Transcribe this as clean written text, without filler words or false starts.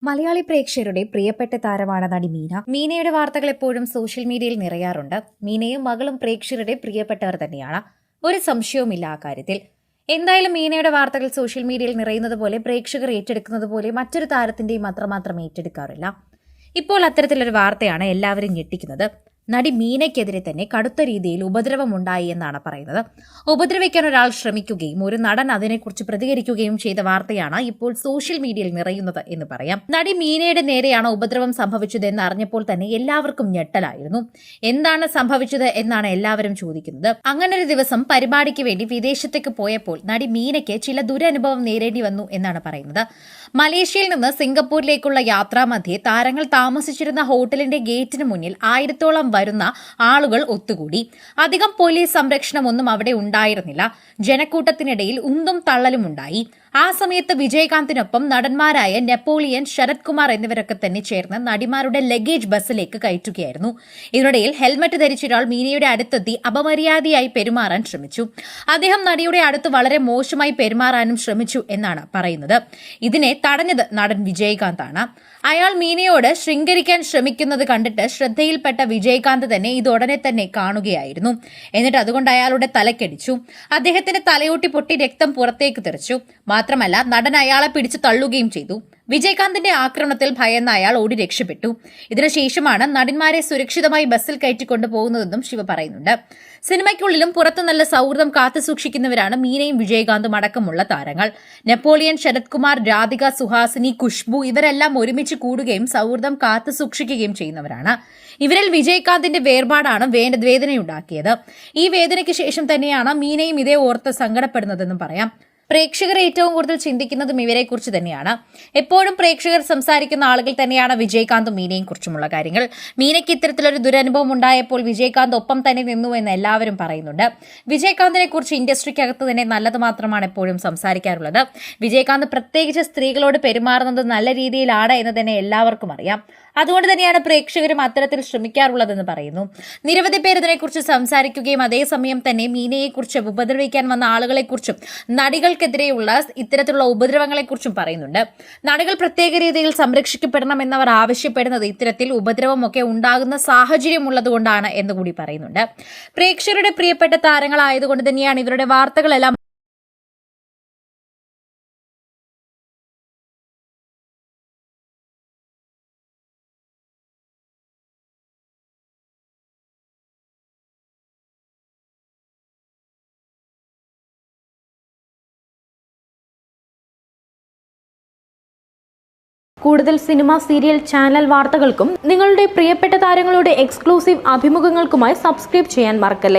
മലയാളി പ്രേക്ഷകരുടെ പ്രിയപ്പെട്ട താരമാണ് നടി മീന. മീനയുടെ വാർത്തകൾ എപ്പോഴും സോഷ്യൽ മീഡിയയിൽ നിറയാറുണ്ട്. മീനയും മകളും പ്രേക്ഷകരുടെ പ്രിയപ്പെട്ടവർ തന്നെയാണ്. ഒരു സംശയവുമില്ല ആ കാര്യത്തിൽ. എന്തായാലും മീനയുടെ വാർത്തകൾ സോഷ്യൽ മീഡിയയിൽ നിറയുന്നത് പോലെ പ്രേക്ഷകർ ഏറ്റെടുക്കുന്നത് പോലെ മറ്റൊരു താരത്തിന്റെയും അത്രമാത്രം ഏറ്റെടുക്കാറില്ല. ഇപ്പോൾ അത്തരത്തിലൊരു വാർത്തയാണ് എല്ലാവരും ഞെട്ടിക്കുന്നത്. നടി മീനയ്ക്കെതിരെ തന്നെ കടുത്ത രീതിയിൽ ഉപദ്രവമുണ്ടായി എന്നാണ് പറയുന്നത്. ഉപദ്രവിക്കാൻ ഒരാൾ ശ്രമിക്കുകയും ഒരു നടൻ അതിനെക്കുറിച്ച് പ്രതികരിക്കുകയും ചെയ്ത വാർത്തയാണ് ഇപ്പോൾ സോഷ്യൽ മീഡിയയിൽ നിറയുന്നത് എന്ന് പറയാം. നടി മീനയുടെ നേരെയാണ് ഉപദ്രവം സംഭവിച്ചതെന്ന് അറിഞ്ഞപ്പോൾ തന്നെ എല്ലാവർക്കും ഞെട്ടലായിരുന്നു. എന്താണ് സംഭവിച്ചത് എന്നാണ് എല്ലാവരും ചോദിക്കുന്നത്. അങ്ങനൊരു ദിവസം പരിപാടിക്ക് വേണ്ടി വിദേശത്തേക്ക് പോയപ്പോൾ നടി മീനയ്ക്ക് ചില ദുരനുഭവം നേരിടേണ്ടി വന്നു എന്നാണ് പറയുന്നത്. മലേഷ്യയിൽ നിന്ന് സിംഗപ്പൂരിലേക്കുള്ള യാത്രാമധ്യേ താരങ്ങൾ താമസിച്ചിരുന്ന ഹോട്ടലിന്റെ ഗേറ്റിന് മുന്നിൽ 1000-ഓളം വരുന്ന ആളുകൾ ഒത്തുകൂടി. അധികം പോലീസ് സംരക്ഷണമൊന്നും അവിടെ ഉണ്ടായിരുന്നില്ല. ജനക്കൂട്ടത്തിനിടയിൽ ഉന്തും തള്ളലും ഉണ്ടായി. ആ സമയത്ത് വിജയകാന്തിനൊപ്പം നടന്മാരായ നെപ്പോളിയൻ, ശരത് കുമാർ എന്നിവരൊക്കെ തന്നെ ചേർന്ന് നടിമാരുടെ ലഗേജ് ബസ്സിലേക്ക് കയറ്റുകയായിരുന്നു. ഇതിനിടയിൽ ഹെൽമറ്റ് ധരിച്ച ഒരാൾ മീനയുടെ അടുത്തെത്തി അപമര്യാദയായി പെരുമാറാൻ ശ്രമിച്ചു. അദ്ദേഹം നടിയുടെ അടുത്ത് വളരെ മോശമായി പെരുമാറാനും ശ്രമിച്ചു എന്നാണ് പറയുന്നത്. ഇതിനെ തടഞ്ഞത് നടൻ വിജയകാന്താണ്. അയാൾ മീനയോട് ശൃംഗരിക്കാൻ ശ്രമിക്കുന്നത് കണ്ടിട്ട് ശ്രദ്ധയിൽപ്പെട്ട വിജയകാന്ത് തന്നെ ഇത് ഉടനെ തന്നെ കാണുകയായിരുന്നു. എന്നിട്ട് അതുകൊണ്ട് അയാളുടെ തലക്കടിച്ചു. അദ്ദേഹത്തിന്റെ തലയോട്ടി പൊട്ടി രക്തം പുറത്തേക്ക് തെറിച്ചു. മാത്രമല്ല നടൻ അയാളെ പിടിച്ചു തള്ളുകയും ചെയ്തു. വിജയകാന്തിന്റെ ആക്രമണത്തിൽ ഭയന്ന അയാൾ ഓടി രക്ഷപ്പെട്ടു. ഇതിനുശേഷമാണ് നടന്മാരെ സുരക്ഷിതമായി ബസ്സിൽ കയറ്റിക്കൊണ്ടു പോകുന്നതെന്നും ശിവ പറയുന്നുണ്ട്. സിനിമയ്ക്കുള്ളിലും പുറത്തു നല്ല സൗഹൃദം കാത്തുസൂക്ഷിക്കുന്നവരാണ് മീനയും വിജയകാന്തും അടക്കമുള്ള താരങ്ങൾ. നെപ്പോളിയൻ, ശരത് കുമാർ, രാധിക, സുഹാസിനി, ഖുഷ്ബു ഇവരെല്ലാം ഒരുമിച്ച് കൂടുകയും സൗഹൃദം കാത്തുസൂക്ഷിക്കുകയും ചെയ്യുന്നവരാണ്. ഇവരിൽ വിജയകാന്തിന്റെ വേർപാടാണ് വേദനയുണ്ടാക്കിയത്. ഈ വേദനയ്ക്ക് ശേഷം തന്നെയാണ് മീനയും ഇതേ ഓർത്ത് സങ്കടപ്പെടുന്നതെന്നും പറയാം. പ്രേക്ഷകർ ഏറ്റവും കൂടുതൽ ചിന്തിക്കുന്നതും ഇവരെക്കുറിച്ച് തന്നെയാണ്. എപ്പോഴും പ്രേക്ഷകർ സംസാരിക്കുന്ന ആളുകൾ തന്നെയാണ് വിജയകാന്തും മീനയും കുറിച്ചുമുള്ള കാര്യങ്ങൾ. മീനയ്ക്ക് ഇത്തരത്തിലൊരു ദുരനുഭവം ഉണ്ടായപ്പോൾ വിജയകാന്ത് ഒപ്പം തന്നെ നിന്നു എന്ന് എല്ലാവരും പറയുന്നുണ്ട്. വിജയകാന്തിനെ കുറിച്ച് ഇൻഡസ്ട്രിക്കകത്ത് തന്നെ നല്ലത് മാത്രമാണ് എപ്പോഴും സംസാരിക്കാറുള്ളത്. വിജയകാന്ത് പ്രത്യേകിച്ച് സ്ത്രീകളോട് പെരുമാറുന്നത് നല്ല രീതിയിലാണ് എന്ന് തന്നെ എല്ലാവർക്കും അറിയാം. അതുകൊണ്ട് തന്നെയാണ് പ്രേക്ഷകരും അത്തരത്തിൽ ശ്രമിക്കാറുള്ളതെന്ന് പറയുന്നു. നിരവധി പേർ ഇതിനെക്കുറിച്ച് സംസാരിക്കുകയും അതേസമയം തന്നെ മീനയെക്കുറിച്ച് ഉപദ്രവിക്കാൻ വന്ന ആളുകളെക്കുറിച്ചും നടികൾക്കെതിരെയുള്ള ഇത്തരത്തിലുള്ള ഉപദ്രവങ്ങളെക്കുറിച്ചും പറയുന്നുണ്ട്. നടികൾ പ്രത്യേക രീതിയിൽ സംരക്ഷിക്കപ്പെടണമെന്നവർ ആവശ്യപ്പെടുന്നത് ഇത്തരത്തിൽ ഉപദ്രവമൊക്കെ ഉണ്ടാകുന്ന സാഹചര്യം ഉള്ളതുകൊണ്ടാണ് എന്നുകൂടി പറയുന്നുണ്ട്. പ്രേക്ഷകരുടെ പ്രിയപ്പെട്ട താരങ്ങളായതുകൊണ്ട് തന്നെയാണ് ഇവരുടെ വാർത്തകളെല്ലാം കൂടുതൽ സിനിമ, സീരിയൽ, ചാനൽ വാർത്തകൾക്കും നിങ്ങളുടെ പ്രിയപ്പെട്ട താരങ്ങളുടെ എക്സ്ക്ലൂസീവ് അഭിമുഖങ്ങൾക്കുമായി സബ്സ്ക്രൈബ് ചെയ്യാൻ മറക്കല്ലേ.